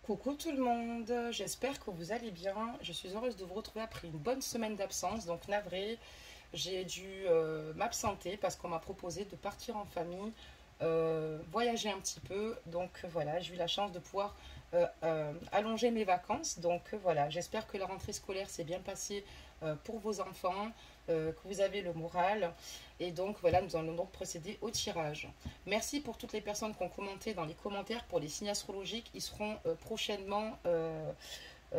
Coucou tout le monde, j'espère que vous allez bien. Je suis heureuse de vous retrouver après une bonne semaine d'absence. Donc navré, j'ai dû m'absenter parce qu'on m'a proposé de partir en famille, voyager un petit peu. Donc voilà, j'ai eu la chance de pouvoir allonger mes vacances. Donc voilà, j'espère que la rentrée scolaire s'est bien passée pour vos enfants, que vous avez le moral. Et donc voilà, nous allons donc procéder au tirage. Merci pour toutes les personnes qui ont commenté dans les commentaires pour les signes astrologiques. Ils seront prochainement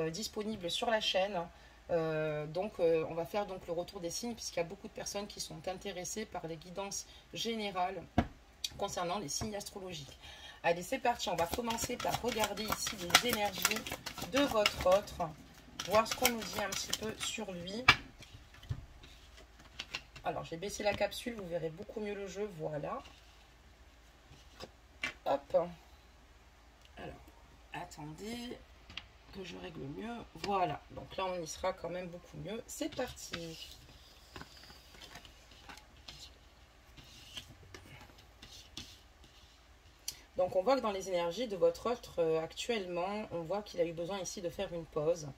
disponibles sur la chaîne. On va faire donc le retour des signes puisqu'il y a beaucoup de personnes qui sont intéressées par les guidances générales concernant les signes astrologiques. Allez, c'est parti. On va commencer par regarder ici les énergies de votre autre, voir ce qu'on nous dit un petit peu sur lui. Alors, j'ai baissé la capsule, vous verrez beaucoup mieux le jeu. Voilà. Hop. Alors, attendez que je règle mieux. Voilà. Donc là, on y sera quand même beaucoup mieux. C'est parti. Donc, on voit que dans les énergies de votre autre actuellement, on voit qu'il a eu besoin ici de faire une pause.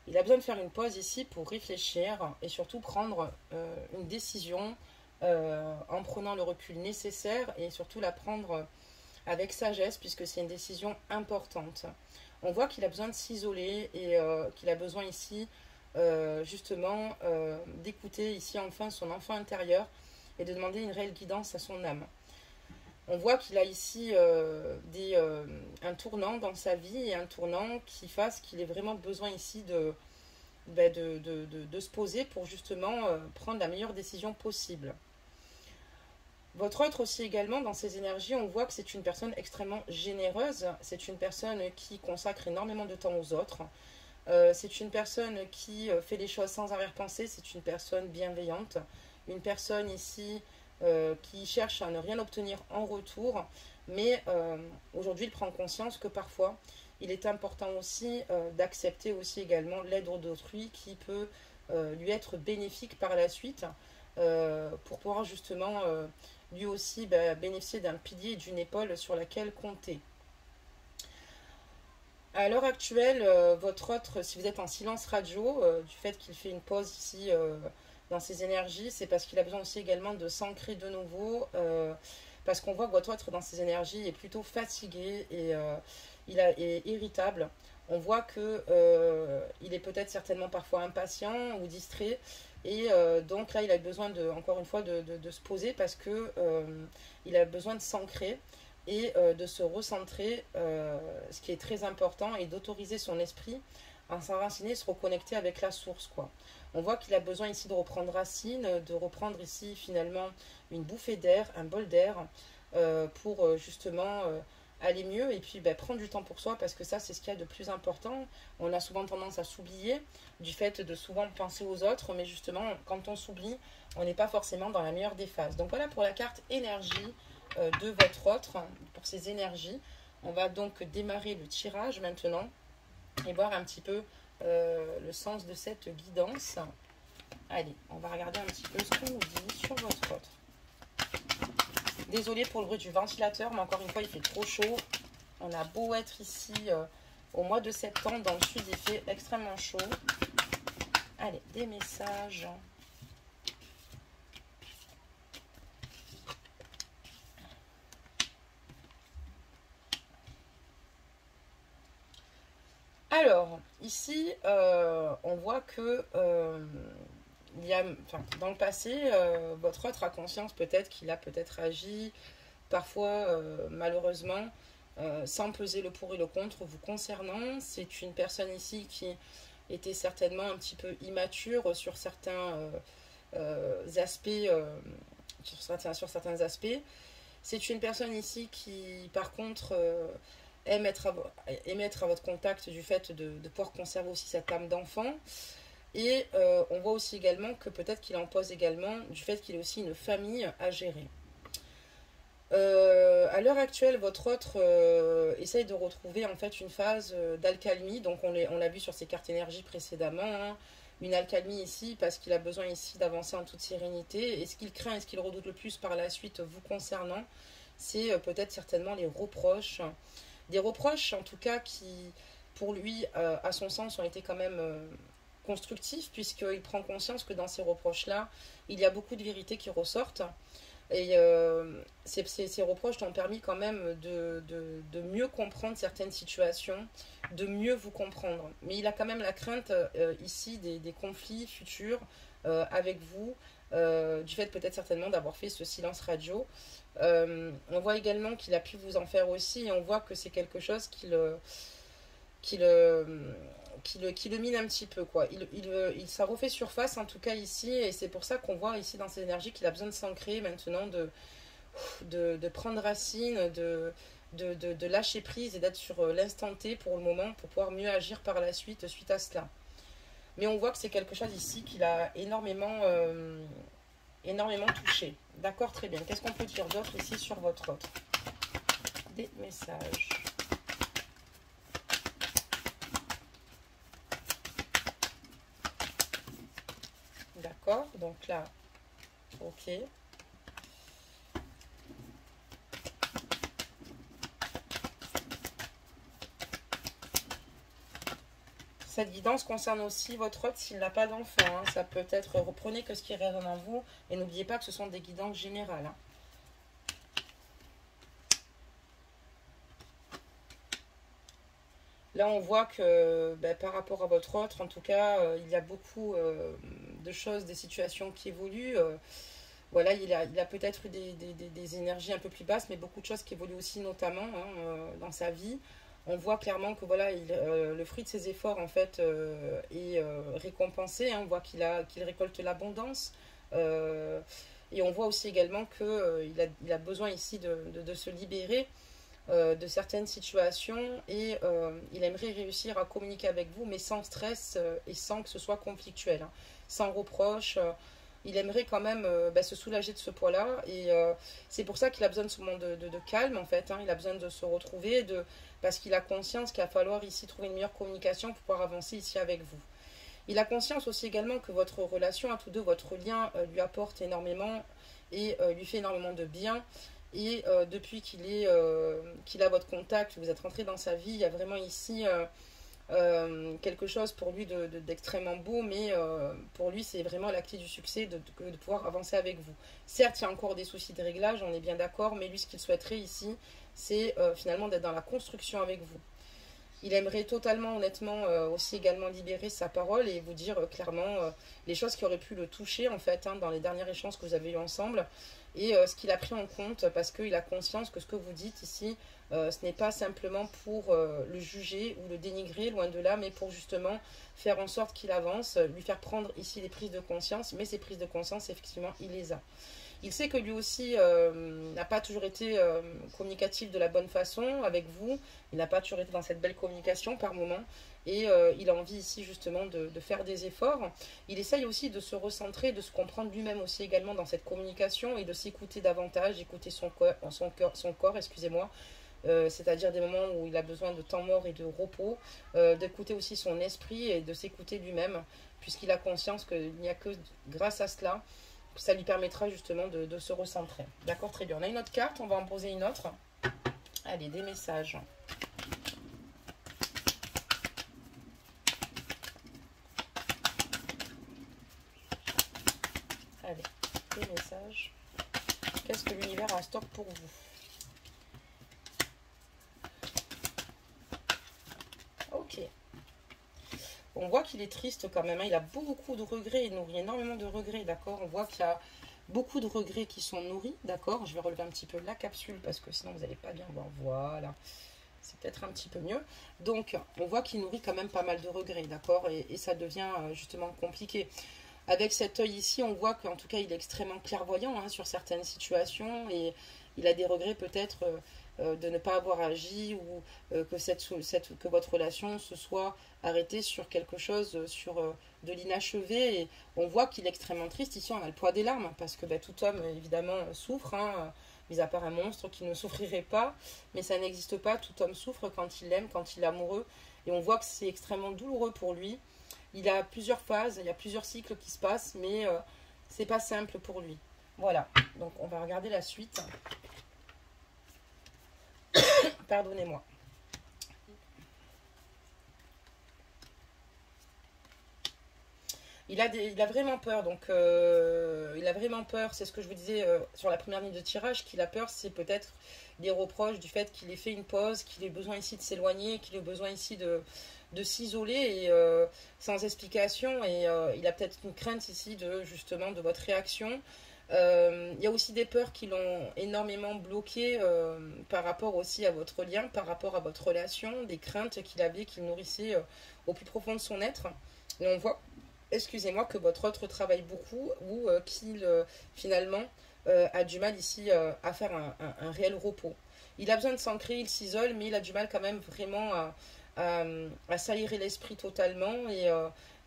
Il a besoin de faire une pause ici pour réfléchir et surtout prendre une décision en prenant le recul nécessaire et surtout la prendre avec sagesse puisque c'est une décision importante. On voit qu'il a besoin de s'isoler et qu'il a besoin ici justement d'écouter ici enfin son enfant intérieur et de demander une réelle guidance à son âme. On voit qu'il a ici un tournant dans sa vie et un tournant qui fasse qu'il ait vraiment besoin ici de se poser pour justement prendre la meilleure décision possible. Votre autre aussi également, dans ses énergies, on voit que c'est une personne extrêmement généreuse. C'est une personne qui consacre énormément de temps aux autres. C'est une personne qui fait les choses sans arrière-pensée. C'est une personne bienveillante. Une personne ici qui cherche à ne rien obtenir en retour. Mais aujourd'hui, il prend conscience que parfois, il est important aussi d'accepter aussi également l'aide d'autrui qui peut lui être bénéfique par la suite pour pouvoir justement lui aussi bénéficier d'un pilier et d'une épaule sur laquelle compter. À l'heure actuelle, votre autre, si vous êtes en silence radio, du fait qu'il fait une pause ici dans ses énergies, c'est parce qu'il a besoin aussi également de s'ancrer de nouveau, parce qu'on voit que votre autre dans ses énergies est plutôt fatigué et est irritable. On voit que il est peut-être certainement parfois impatient ou distrait. Et donc là, il a besoin encore une fois de se poser parce que il a besoin de s'ancrer et de se recentrer, ce qui est très important, et d'autoriser son esprit à s'enraciner, se reconnecter avec la source, quoi. On voit qu'il a besoin ici de reprendre racine, de reprendre ici finalement une bouffée d'air, un bol d'air, pour justement aller mieux et puis prendre du temps pour soi parce que ça c'est ce qu'il y a de plus important. On a souvent tendance à s'oublier du fait de souvent penser aux autres, mais justement quand on s'oublie on n'est pas forcément dans la meilleure des phases. Donc voilà pour la carte énergie de votre autre, pour ces énergies. On va donc démarrer le tirage maintenant et voir un petit peu le sens de cette guidance. Allez, on va regarder un petit peu ce qu'on nous dit sur votre autre. Désolée pour le bruit du ventilateur, mais encore une fois, il fait trop chaud. On a beau être ici au mois de septembre, dans le sud, il fait extrêmement chaud. Allez, des messages. Alors, ici, on voit que il y a, enfin, dans le passé, votre autre a conscience peut-être qu'il a peut-être agi parfois malheureusement sans peser le pour et le contre vous concernant. C'est une personne ici qui était certainement un petit peu immature sur certains aspects, sur certains aspects. C'est une personne ici qui par contre aime être à votre contact du fait de pouvoir conserver aussi cette âme d'enfant. Et on voit aussi également que peut-être qu'il en pose également du fait qu'il ait aussi une famille à gérer. À l'heure actuelle, votre autre essaye de retrouver en fait une phase d'alcalmie. Donc on l'a vu sur ses cartes énergie précédemment, hein. Une alcalmie ici parce qu'il a besoin ici d'avancer en toute sérénité. Et ce qu'il craint et ce qu'il redoute le plus par la suite vous concernant, c'est peut-être certainement les reproches des reproches, en tout cas, qui, pour lui, à son sens, ont été quand même constructifs, puisqu'il prend conscience que dans ces reproches-là, il y a beaucoup de vérités qui ressortent. Et ces reproches t'ont permis quand même de mieux comprendre certaines situations, de mieux vous comprendre. Mais il a quand même la crainte ici des conflits futurs avec vous, du fait peut-être certainement d'avoir fait ce silence radio. On voit également qu'il a pu vous en faire aussi, et on voit que c'est quelque chose qui le, qui le mine un petit peu, quoi. Ça refait surface en tout cas ici, et c'est pour ça qu'on voit ici dans ces énergies qu'il a besoin de s'ancrer maintenant, de prendre racine, de lâcher prise et d'être sur l'instant T pour le moment, pour pouvoir mieux agir par la suite à cela. Mais on voit que c'est quelque chose ici qu'il a énormément touché. D'accord, très bien. Qu'est-ce qu'on peut dire d'autre ici sur votre autre? Des messages. D'accord, donc là, ok. Cette guidance concerne aussi votre hôte s'il n'a pas d'enfant. Hein. Ça peut être, reprenez que ce qui résonne en vous et n'oubliez pas que ce sont des guidances générales. Hein. Là, on voit que par rapport à votre autre, en tout cas, il y a beaucoup de choses, des situations qui évoluent. Voilà, il a peut-être eu des énergies un peu plus basses, mais beaucoup de choses qui évoluent aussi, notamment dans sa vie. On voit clairement que voilà, le fruit de ses efforts en fait est récompensé. Hein. On voit qu'il récolte l'abondance. Et on voit aussi également qu'il a besoin ici de se libérer de certaines situations et il aimerait réussir à communiquer avec vous, mais sans stress et sans que ce soit conflictuel, hein. Sans reproche. Il aimerait quand même se soulager de ce poids-là et c'est pour ça qu'il a besoin de ce moment de calme en fait, hein. Il a besoin de se retrouver, parce qu'il a conscience qu'il va falloir ici trouver une meilleure communication pour pouvoir avancer ici avec vous. Il a conscience aussi également que votre relation à tous deux, votre lien lui apporte énormément et lui fait énormément de bien. Et depuis qu'il a votre contact, vous êtes rentré dans sa vie, il y a vraiment ici quelque chose pour lui d'extrêmement beau, mais pour lui c'est vraiment la clé du succès de pouvoir avancer avec vous. Certes, il y a encore des soucis de réglage, on est bien d'accord, mais lui ce qu'il souhaiterait ici, c'est finalement d'être dans la construction avec vous. Il aimerait totalement, honnêtement, aussi également libérer sa parole et vous dire clairement les choses qui auraient pu le toucher, en fait, hein, dans les derniers échanges que vous avez eus ensemble, et ce qu'il a pris en compte, parce qu'il a conscience que ce que vous dites ici, ce n'est pas simplement pour le juger ou le dénigrer, loin de là, mais pour justement faire en sorte qu'il avance, lui faire prendre ici des prises de conscience, mais ces prises de conscience, effectivement, il les a. Il sait que lui aussi n'a pas toujours été communicatif de la bonne façon avec vous. Il n'a pas toujours été dans cette belle communication par moment. Et il a envie ici justement de faire des efforts. Il essaye aussi de se recentrer, de se comprendre lui-même aussi également dans cette communication et de s'écouter davantage, écouter son corps, excusez-moi. C'est-à-dire des moments où il a besoin de temps mort et de repos, d'écouter aussi son esprit et de s'écouter lui-même, puisqu'il a conscience qu'il n'y a que grâce à cela ça lui permettra justement de se recentrer. D'accord, très bien. On a une autre carte, on va en poser une autre. Allez, des messages. Allez, des messages. Qu'est-ce que l'univers a en stock pour vous? Ok. On voit qu'il est triste quand même, hein. Il a beaucoup de regrets, il nourrit énormément de regrets, d'accord. On voit qu'il y a beaucoup de regrets qui sont nourris, d'accord. Je vais relever un petit peu la capsule parce que sinon vous n'allez pas bien voir. Voilà, c'est peut-être un petit peu mieux. Donc, on voit qu'il nourrit quand même pas mal de regrets, d'accord, et ça devient justement compliqué. Avec cet œil ici, on voit qu'en tout cas, il est extrêmement clairvoyant hein, sur certaines situations et il a des regrets peut-être de ne pas avoir agi ou que votre relation se soit arrêtée sur quelque chose, sur de l'inachevé. Et on voit qu'il est extrêmement triste. Ici, on a le poids des larmes parce que tout homme, évidemment, souffre, hein, mis à part un monstre qui ne souffrirait pas. Mais ça n'existe pas. Tout homme souffre quand il aime, quand il est amoureux. Et on voit que c'est extrêmement douloureux pour lui. Il a plusieurs phases, il y a plusieurs cycles qui se passent, mais c'est pas simple pour lui. Voilà, donc on va regarder la suite. Pardonnez-moi. il a vraiment peur, donc il a vraiment peur, c'est ce que je vous disais sur la première ligne de tirage, qu'il a peur, c'est peut-être des reproches du fait qu'il ait fait une pause, qu'il ait besoin ici de s'éloigner, qu'il ait besoin ici de s'isoler et sans explication, et il a peut-être une crainte ici de justement de votre réaction. Il y a aussi des peurs qui l'ont énormément bloqué par rapport aussi à votre lien, par rapport à votre relation, des craintes qu'il avait, qu'il nourrissait au plus profond de son être. Et on voit, excusez-moi, que votre autre travaille beaucoup ou qu'il finalement a du mal ici à faire un réel repos. Il a besoin de s'ancrer, il s'isole, mais il a du mal quand même vraiment à, à s'aérer l'esprit totalement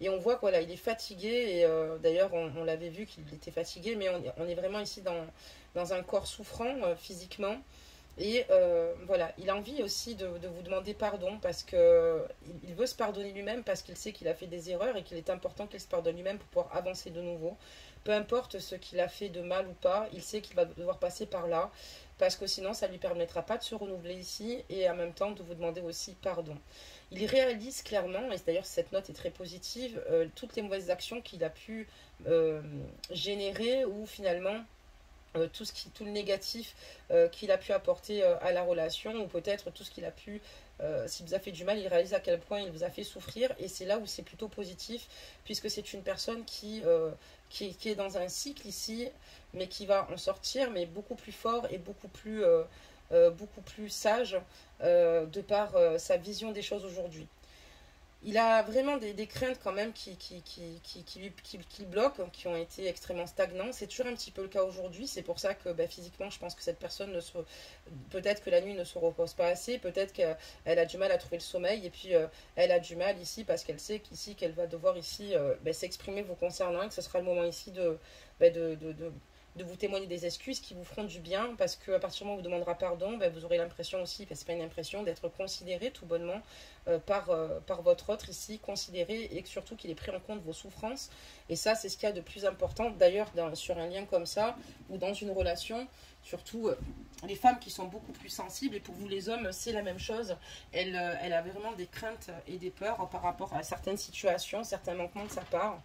et on voit qu'il voilà, il est fatigué et d'ailleurs on l'avait vu qu'il était fatigué, mais on est vraiment ici dans un corps souffrant physiquement. Et voilà, il a envie aussi de vous demander pardon parce que il veut se pardonner lui-même parce qu'il sait qu'il a fait des erreurs et qu'il est important qu'il se pardonne lui-même pour pouvoir avancer de nouveau. Peu importe ce qu'il a fait de mal ou pas, il sait qu'il va devoir passer par là parce que sinon ça ne lui permettra pas de se renouveler ici et en même temps de vous demander aussi pardon. Il réalise clairement, et d'ailleurs cette note est très positive, toutes les mauvaises actions qu'il a pu générer ou finalement tout le négatif qu'il a pu apporter à la relation ou peut-être tout ce qu'il a pu, s'il vous a fait du mal, il réalise à quel point il vous a fait souffrir et c'est là où c'est plutôt positif puisque c'est une personne qui est dans un cycle ici mais qui va en sortir mais beaucoup plus fort et beaucoup plus sage de par sa vision des choses aujourd'hui. Il a vraiment des craintes quand même qui bloquent, qui ont été extrêmement stagnants. C'est toujours un petit peu le cas aujourd'hui. C'est pour ça que physiquement, je pense que cette personne peut-être que la nuit ne se repose pas assez, peut-être qu'elle a du mal à trouver le sommeil, et puis elle a du mal ici parce qu'elle sait qu'ici qu'elle va devoir ici s'exprimer vous concernant, et que ce sera le moment ici de vous témoigner des excuses qui vous feront du bien parce qu'à partir du moment où vous demandera pardon, vous aurez l'impression aussi, c'est pas une impression, d'être considéré tout bonnement par votre autre ici, considéré et surtout qu'il ait pris en compte vos souffrances. Et ça, c'est ce qu'il y a de plus important d'ailleurs sur un lien comme ça ou dans une relation, surtout les femmes qui sont beaucoup plus sensibles et pour vous les hommes, c'est la même chose. Elle a vraiment des craintes et des peurs par rapport à certaines situations, certains manquements de sa part.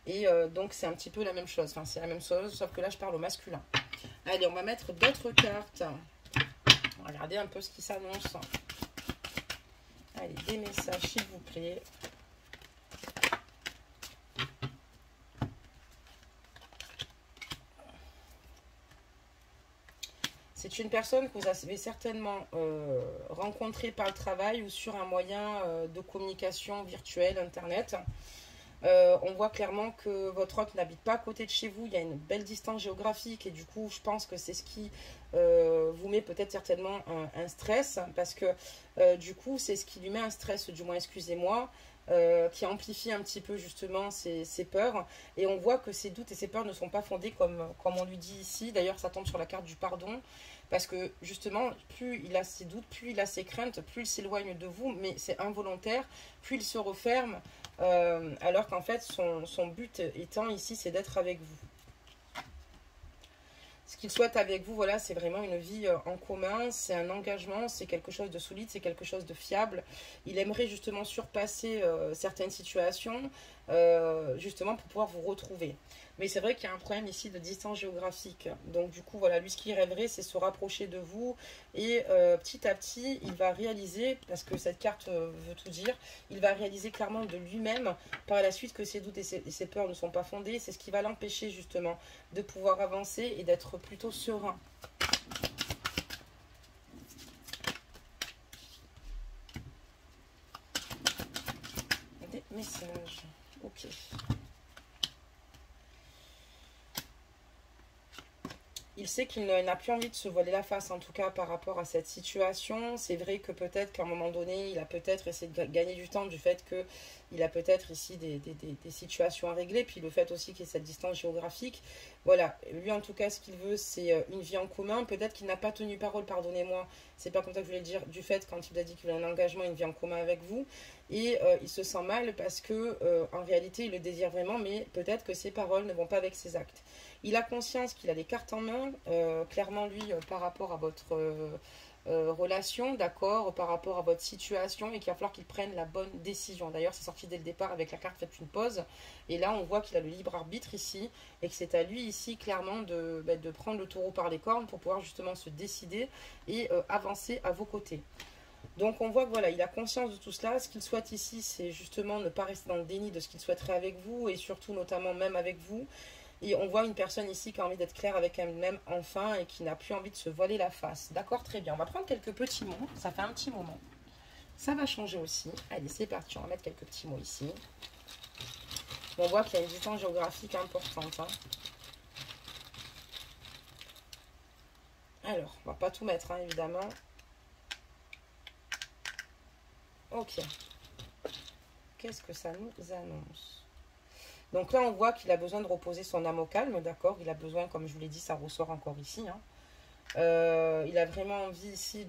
Et donc c'est un petit peu la même chose, enfin c'est la même chose, sauf que là je parle au masculin. Allez, on va mettre d'autres cartes. On va regarder un peu ce qui s'annonce. Allez, des messages s'il vous plaît. C'est une personne que vous avez certainement rencontrée par le travail ou sur un moyen de communication virtuelle, internet. On voit clairement que votre hôte n'habite pas à côté de chez vous, il y a une belle distance géographique et du coup je pense que c'est ce qui vous met peut-être certainement un stress parce que du coup c'est ce qui lui met un stress, du moins excusez-moi, qui amplifie un petit peu justement ses peurs et on voit que ses doutes et ses peurs ne sont pas fondés comme on lui dit ici, d'ailleurs ça tombe sur la carte du pardon parce que justement plus il a ses doutes, plus il a ses craintes, plus il s'éloigne de vous mais c'est involontaire, plus il se referme alors qu'en fait son but étant ici c'est d'être avec vous. Ce qu'il souhaite avec vous, voilà, c'est vraiment une vie en commun, c'est un engagement, c'est quelque chose de solide, c'est quelque chose de fiable. Il aimerait justement surpasser certaines situations, justement pour pouvoir vous retrouver. Mais c'est vrai qu'il y a un problème ici de distance géographique. Donc du coup, voilà, lui, ce qu'il rêverait, c'est se rapprocher de vous. Et petit à petit, il va réaliser, parce que cette carte veut tout dire, il va réaliser clairement de lui-même, par la suite, que ses doutes et ses peurs ne sont pas fondés. C'est ce qui va l'empêcher, justement, de pouvoir avancer et d'être plutôt serein. Des messages. Ok. Il sait qu'il n'a plus envie de se voiler la face, en tout cas par rapport à cette situation. C'est vrai que peut-être qu'à un moment donné, il a peut-être essayé de gagner du temps du fait qu'il a peut-être ici des situations à régler. Puis le fait aussi qu'il y ait cette distance géographique. Voilà, lui en tout cas, ce qu'il veut, c'est une vie en commun. Peut-être qu'il n'a pas tenu parole, pardonnez-moi. C'est pas comme ça que je voulais le dire, du fait quand il vous a dit qu'il a un engagement, une vie en commun avec vous. Et il se sent mal parce que en réalité, il le désire vraiment, mais peut-être que ses paroles ne vont pas avec ses actes. Il a conscience qu'il a les cartes en main, clairement lui, par rapport à votre relation, d'accord, par rapport à votre situation et qu'il va falloir qu'il prenne la bonne décision. D'ailleurs, c'est sorti dès le départ avec la carte Faites une pause. Et là, on voit qu'il a le libre arbitre ici et que c'est à lui ici clairement de prendre le taureau par les cornes pour pouvoir justement se décider et avancer à vos côtés. Donc on voit que voilà, il a conscience de tout cela. Ce qu'il souhaite ici, c'est justement ne pas rester dans le déni de ce qu'il souhaiterait avec vous et surtout notamment même avec vous. Et on voit une personne ici qui a envie d'être claire avec elle-même enfin et qui n'a plus envie de se voiler la face. D'accord, très bien. On va prendre quelques petits mots. Ça fait un petit moment. Ça va changer aussi. Allez, c'est parti. On va mettre quelques petits mots ici. On voit qu'il y a une distance géographique importante. Hein. Alors, on va pas tout mettre, hein, évidemment. Ok. Qu'est-ce que ça nous annonce? Donc là, on voit qu'il a besoin de reposer son âme au calme, d'accord? Il a besoin, comme je vous l'ai dit, ça ressort encore ici. Hein. Il a vraiment envie ici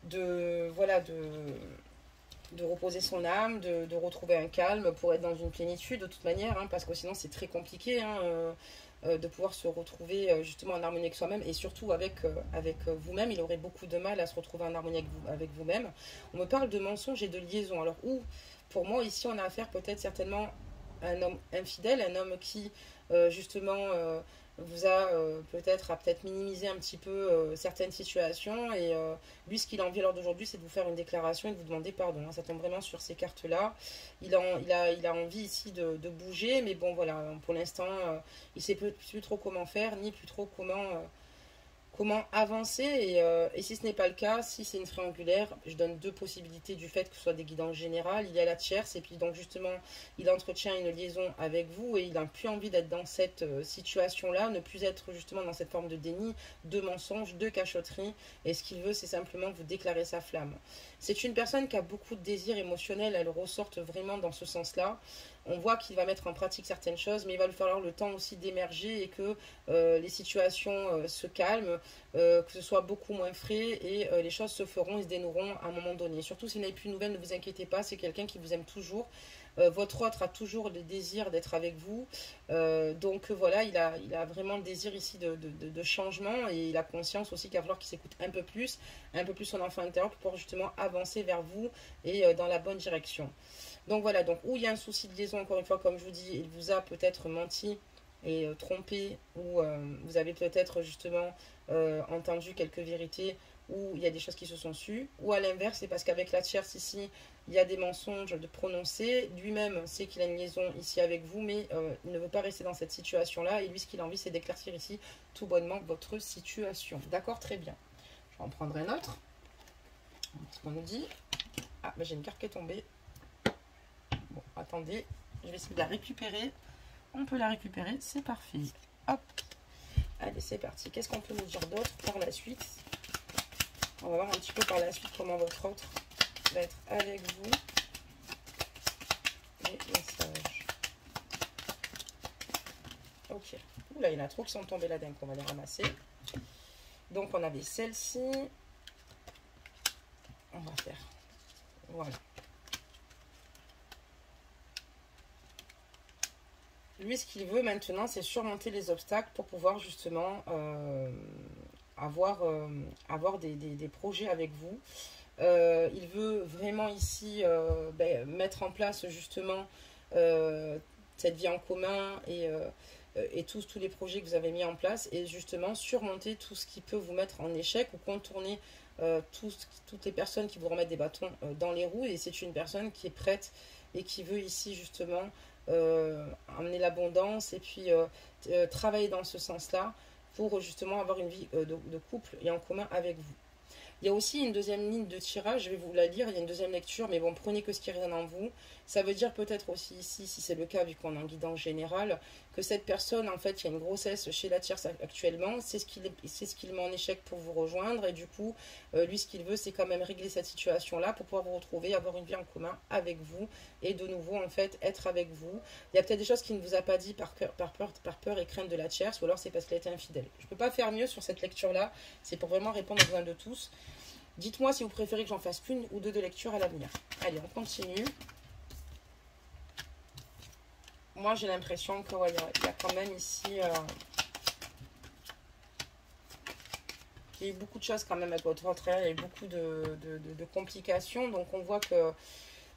voilà, de reposer son âme, de retrouver un calme pour être dans une plénitude de toute manière, hein, parce que sinon c'est très compliqué hein, de pouvoir se retrouver justement en harmonie avec soi-même et surtout avec vous-même. Il aurait beaucoup de mal à se retrouver en harmonie avec vous-même. On me parle de mensonges et de liaison. Alors où, pour moi, ici, on a affaire peut-être certainement à un homme infidèle, un homme qui justement vous a peut-être minimiser un petit peu certaines situations et lui ce qu'il a envie à l'heure d'aujourd'hui c'est de vous faire une déclaration et de vous demander pardon, hein. Ça tombe vraiment sur ces cartes là, il a envie ici de bouger mais bon voilà, pour l'instant il sait plus trop comment faire ni plus trop comment avancer et si ce n'est pas le cas, si c'est une triangulaire, je donne deux possibilités du fait que ce soit des guidances générales. Il y a la tierce et puis donc justement il entretient une liaison avec vous et il n'a plus envie d'être dans cette situation-là, ne plus être justement dans cette forme de déni, de mensonge, de cachotterie et ce qu'il veut c'est simplement vous déclarer sa flamme. C'est une personne qui a beaucoup de désirs émotionnels, elle ressorte vraiment dans ce sens-là. On voit qu'il va mettre en pratique certaines choses, mais il va lui falloir le temps aussi d'émerger et que les situations se calment, que ce soit beaucoup moins frais et les choses se feront et se dénoueront à un moment donné. Surtout si vous n'avez plus de nouvelles, ne vous inquiétez pas, c'est quelqu'un qui vous aime toujours. Votre autre a toujours le désir d'être avec vous. Donc voilà, il a vraiment le désir ici de changement et il a conscience aussi qu'il va falloir qu'il s'écoute un peu plus son enfant intérieur pour pouvoir justement avancer vers vous et dans la bonne direction. Donc voilà, donc où il y a un souci de liaison, encore une fois, comme je vous dis, il vous a peut-être menti et trompé, ou vous avez peut-être justement entendu quelques vérités, ou il y a des choses qui se sont sues, ou à l'inverse, c'est parce qu'avec la tierce ici, il y a des mensonges de prononcer, lui-même sait qu'il a une liaison ici avec vous, mais il ne veut pas rester dans cette situation-là, et lui, ce qu'il a envie, c'est d'éclaircir ici tout bonnement votre situation. D'accord, très bien. Je vais en prendre un autre. Ce qu'on nous dit. Ah, ben, j'ai une carte qui est tombée. Bon, attendez, je vais essayer de la récupérer. On peut la récupérer, c'est parfait. Hop. Allez, c'est parti. Qu'est-ce qu'on peut nous dire d'autre par la suite? On va voir un petit peu par la suite comment votre autre va être avec vous. Les messages. Ok. Oula, il y en a trop qui sont tombés là d'un coup. On va les ramasser. Donc, on avait celle-ci. On va faire. Voilà. Lui, ce qu'il veut maintenant, c'est surmonter les obstacles pour pouvoir justement avoir des projets avec vous. Il veut vraiment ici mettre en place justement cette vie en commun et tous les projets que vous avez mis en place et justement surmonter tout ce qui peut vous mettre en échec ou contourner toutes les personnes qui vous remettent des bâtons dans les roues. Et c'est une personne qui est prête et qui veut ici justement amener l'abondance et puis travailler dans ce sens-là pour justement avoir une vie de couple et en commun avec vous. Il y a aussi une deuxième ligne de tirage, je vais vous la lire, il y a une deuxième lecture, mais bon, prenez que ce qui résonne en vous. Ça veut dire peut-être aussi ici, si c'est le cas, vu qu'on est en guidance générale, que cette personne, en fait, il y a une grossesse chez la tierce actuellement, c'est ce qu'il met en échec pour vous rejoindre, et du coup, lui, ce qu'il veut, c'est quand même régler cette situation-là pour pouvoir vous retrouver, avoir une vie en commun avec vous, et de nouveau, en fait, être avec vous. Il y a peut-être des choses qu'il ne vous a pas dit par peur et crainte de la tierce, ou alors c'est parce qu'elle a été infidèle. Je ne peux pas faire mieux sur cette lecture-là, c'est pour vraiment répondre aux besoins de tous. Dites-moi si vous préférez que j'en fasse qu'une ou deux de lecture à l'avenir. Allez, on continue. Moi, j'ai l'impression qu'il y a quand même ici Il y a eu beaucoup de choses quand même avec votre autre, il y a eu beaucoup de complications. Donc on voit que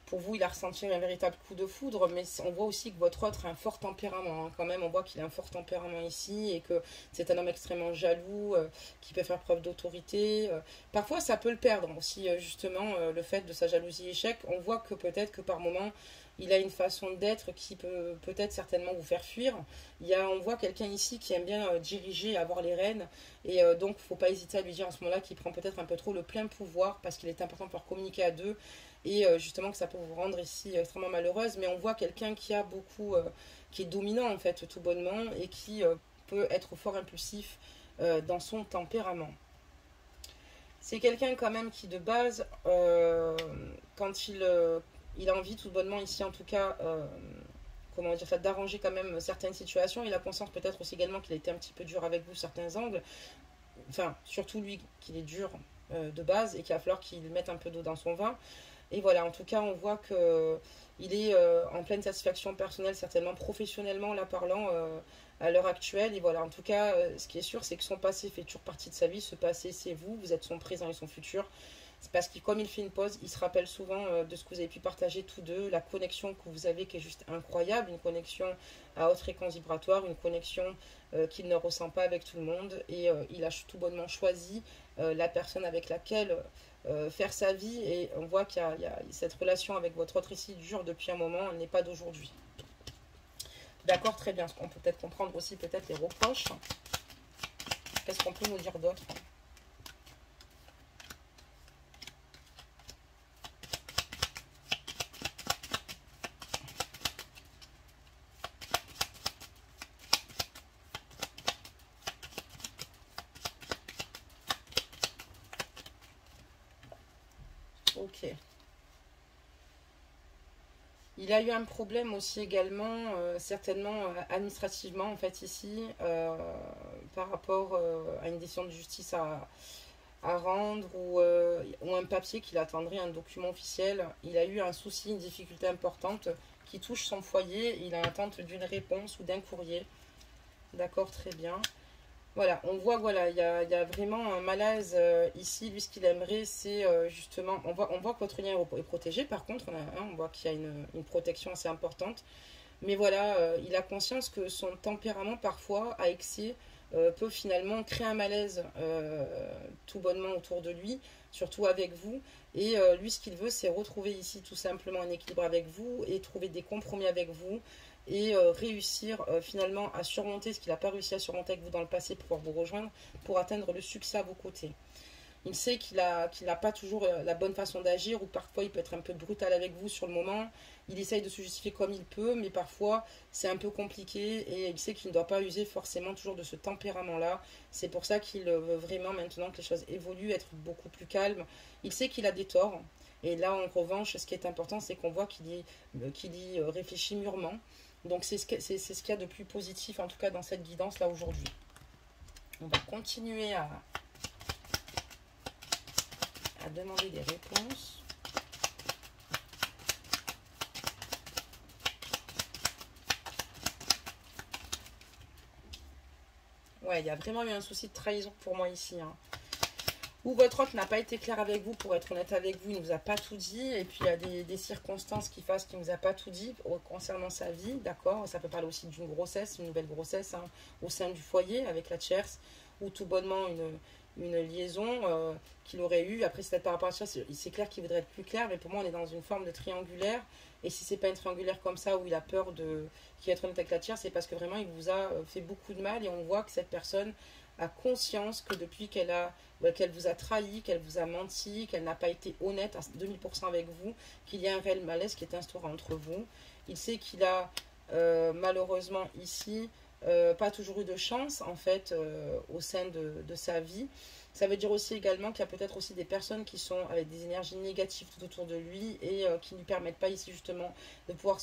pour vous, il a ressenti un véritable coup de foudre, mais on voit aussi que votre autre a un fort tempérament. Hein. Quand même, on voit qu'il a un fort tempérament ici et que c'est un homme extrêmement jaloux, qui peut faire preuve d'autorité. Parfois, ça peut le perdre aussi, justement, le fait de sa jalousie échec. On voit que peut-être que par moment, il a une façon d'être qui peut peut-être certainement vous faire fuir. On voit quelqu'un ici qui aime bien diriger, avoir les rênes. Et donc, il ne faut pas hésiter à lui dire à ce moment-là qu'il prend peut-être un peu trop le plein pouvoir parce qu'il est important de pouvoir communiquer à deux et justement que ça peut vous rendre ici extrêmement malheureuse, mais on voit quelqu'un qui a beaucoup, qui est dominant en fait tout bonnement et qui peut être fort impulsif dans son tempérament. C'est quelqu'un quand même qui de base, quand il a envie tout bonnement ici en tout cas, comment dire ça, d'arranger quand même certaines situations, il a conscience peut-être aussi également qu'il a été un petit peu dur avec vous certains angles, enfin surtout lui qu'il est dur de base et qu'il va falloir qu'il mette un peu d'eau dans son vin. Et voilà, en tout cas, on voit qu'il est en pleine satisfaction personnelle, certainement professionnellement, là parlant, à l'heure actuelle. Et voilà, en tout cas, ce qui est sûr, c'est que son passé fait toujours partie de sa vie. Ce passé, c'est vous, vous êtes son présent et son futur. C'est parce que comme il fait une pause, il se rappelle souvent de ce que vous avez pu partager tous deux, la connexion que vous avez qui est juste incroyable, une connexion à haute fréquence vibratoire, une connexion qu'il ne ressent pas avec tout le monde. Et il a tout bonnement choisi la personne avec laquelle faire sa vie, et on voit qu'il y a cette relation avec votre autre ici dure depuis un moment, elle n'est pas d'aujourd'hui. D'accord, très bien. On peut peut-être comprendre aussi peut-être les reproches. Qu'est-ce qu'on peut nous dire d'autre? Ok. Il a eu un problème aussi également, certainement administrativement en fait ici, par rapport à une décision de justice à rendre ou un papier qu'il attendrait, un document officiel. Il a eu un souci, une difficulté importante qui touche son foyer. Il a l'attente d'une réponse ou d'un courrier. D'accord, très bien. Voilà, on voit, voilà, il y a vraiment un malaise ici. Lui, ce qu'il aimerait, c'est justement, on voit que votre lien est protégé. Par contre, on voit qu'il y a une protection assez importante. Mais voilà, il a conscience que son tempérament, parfois, à excès, peut finalement créer un malaise tout bonnement autour de lui, surtout avec vous. Et lui, ce qu'il veut, c'est retrouver ici tout simplement un équilibre avec vous et trouver des compromis avec vous et réussir finalement à surmonter ce qu'il n'a pas réussi à surmonter avec vous dans le passé pour pouvoir vous rejoindre, pour atteindre le succès à vos côtés. Il sait qu'il n'a pas toujours la bonne façon d'agir, ou parfois il peut être un peu brutal avec vous sur le moment. Il essaye de se justifier comme il peut, mais parfois c'est un peu compliqué et il sait qu'il ne doit pas user forcément toujours de ce tempérament-là. C'est pour ça qu'il veut vraiment maintenant que les choses évoluent, être beaucoup plus calme. Il sait qu'il a des torts. Et là, en revanche, ce qui est important, c'est qu'on voit qu'il y réfléchit mûrement. Donc c'est ce qu'il y a de plus positif, en tout cas dans cette guidance-là aujourd'hui. On va continuer à demander des réponses. Ouais, il y a vraiment eu un souci de trahison pour moi ici. Hein. Ou votre autre n'a pas été clair avec vous, pour être honnête avec vous, il ne vous a pas tout dit. Et puis il y a des circonstances qui fassent qu'il ne vous a pas tout dit concernant sa vie, d'accord. Ça peut parler aussi d'une grossesse, une nouvelle grossesse hein, au sein du foyer avec la tierce, ou tout bonnement une liaison qu'il aurait eue. Après, c'est peut-être par rapport à ça, c'est clair qu'il voudrait être plus clair, mais pour moi, on est dans une forme de triangulaire. Et si c'est pas une triangulaire comme ça, où il a peur qu'il va être honnête avec la tierce, c'est parce que vraiment, il vous a fait beaucoup de mal. Et on voit que cette personne a conscience que depuis qu'elle vous a trahi, qu'elle vous a menti, qu'elle n'a pas été honnête à 2000% avec vous, qu'il y a un réel malaise qui est instauré entre vous. Il sait qu'il a malheureusement ici pas toujours eu de chance en fait au sein de sa vie. Ça veut dire aussi également qu'il y a peut-être aussi des personnes qui sont avec des énergies négatives tout autour de lui et qui ne lui permettent pas ici justement de pouvoir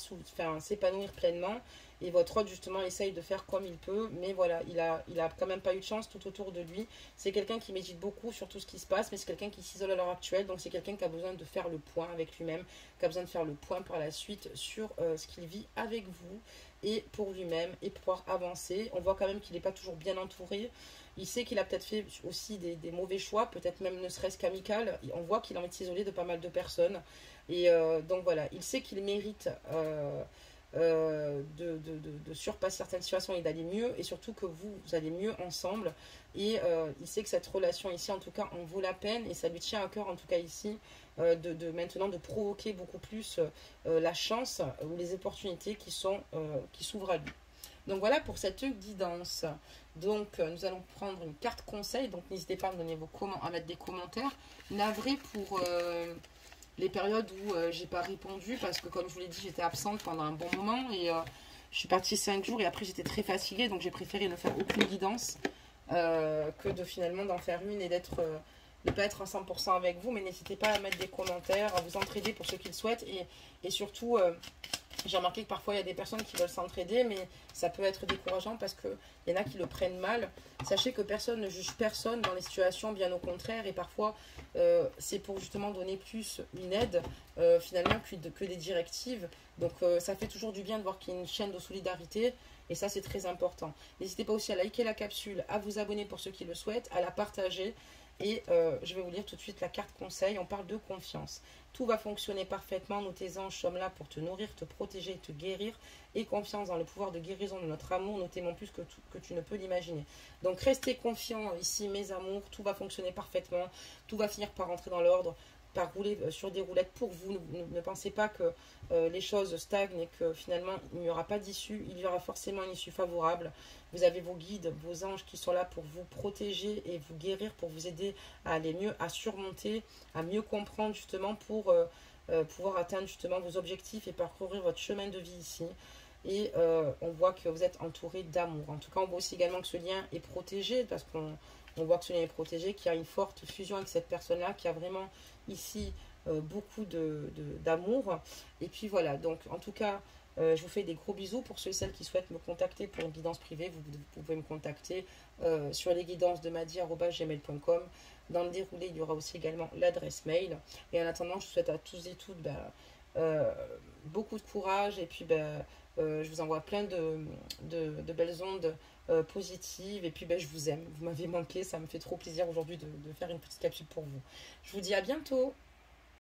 s'épanouir pleinement. Et votre autre justement essaye de faire comme il peut, mais voilà, il a quand même pas eu de chance tout autour de lui. C'est quelqu'un qui médite beaucoup sur tout ce qui se passe, mais c'est quelqu'un qui s'isole à l'heure actuelle, donc c'est quelqu'un qui a besoin de faire le point avec lui-même, qui a besoin de faire le point par la suite sur ce qu'il vit avec vous. et pour lui-même et pouvoir avancer. On voit quand même qu'il n'est pas toujours bien entouré. Il sait qu'il a peut-être fait aussi des mauvais choix, peut-être même ne serait-ce qu'amical. On voit qu'il a envie de s'isoler de pas mal de personnes. Et donc voilà, il sait qu'il mérite de surpasser certaines situations et d'aller mieux, et surtout que vous allez mieux ensemble. Et il sait que cette relation ici, en tout cas, en vaut la peine, et ça lui tient à cœur, en tout cas ici, maintenant de provoquer beaucoup plus la chance ou les opportunités qui s'ouvrent à lui. Donc voilà pour cette guidance. Donc nous allons prendre une carte conseil. Donc n'hésitez pas à me donner à mettre des commentaires. Navré pour les périodes où j'ai pas répondu parce que comme je vous l'ai dit, j'étais absente pendant un bon moment et je suis partie 5 jours et après j'étais très fatiguée, donc j'ai préféré ne faire aucune guidance que de finalement d'en faire une et de pas être à 100% avec vous. Mais n'hésitez pas à mettre des commentaires, à vous entraider pour ceux qui le souhaitent et surtout j'ai remarqué que parfois il y a des personnes qui veulent s'entraider, mais ça peut être décourageant parce qu'il y en a qui le prennent mal. Sachez que personne ne juge personne dans les situations, bien au contraire, et parfois c'est pour justement donner plus une aide finalement que des directives. Donc ça fait toujours du bien de voir qu'il y a une chaîne de solidarité, et ça c'est très important. N'hésitez pas aussi à liker la capsule, à vous abonner pour ceux qui le souhaitent, à la partager. Et je vais vous lire tout de suite la carte conseil. On parle de confiance. Tout va fonctionner parfaitement. Nous, tes anges, sommes là pour te nourrir, te protéger et te guérir. Et confiance dans le pouvoir de guérison de notre amour. Nous t'aimons plus que tu ne peux l'imaginer. Donc, restez confiants ici, mes amours. Tout va fonctionner parfaitement. Tout va finir par rentrer dans l'ordre, par rouler sur des roulettes pour vous. Ne pensez pas que les choses stagnent et que finalement, il n'y aura pas d'issue. Il y aura forcément une issue favorable. Vous avez vos guides, vos anges qui sont là pour vous protéger et vous guérir, pour vous aider à aller mieux, à surmonter, à mieux comprendre justement pour pouvoir atteindre justement vos objectifs et parcourir votre chemin de vie ici. Et on voit que vous êtes entouré d'amour. En tout cas, on voit aussi également que ce lien est protégé parce qu'on voit que ce lien est protégé, qu'il y a une forte fusion avec cette personne-là, qui a vraiment ici beaucoup d'amour. Et puis voilà, donc en tout cas, je vous fais des gros bisous. Pour ceux et celles qui souhaitent me contacter pour une guidance privée, vous pouvez me contacter sur lesguidances-de-madi@gmail.com. Dans le déroulé, il y aura aussi également l'adresse mail. Et en attendant, je vous souhaite à tous et toutes beaucoup de courage. Et puis, je vous envoie plein de belles ondes positives. Et puis, je vous aime. Vous m'avez manqué. Ça me fait trop plaisir aujourd'hui de faire une petite capsule pour vous. Je vous dis à bientôt.